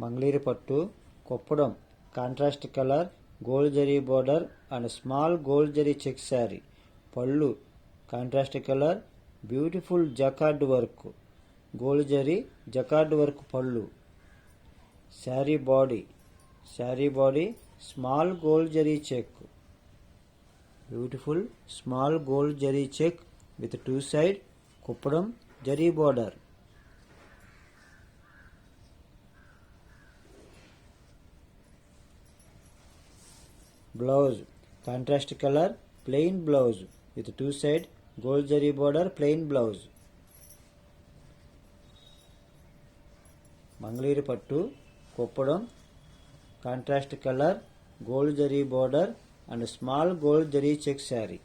Mangalagiri pattu kuppadam contrast colour gold zari border and small gold zari check sari. Pallu contrast colour beautiful jacquard work gold zari jacquard work pallu. Sari body small gold zari check, beautiful small gold zari check with two side kuppadam zari border. Blouse contrast colour plain blouse with two side gold zari border plain blouse. Mangalagiri pattu kuppadam contrast colour gold zari border and small gold zari check sari.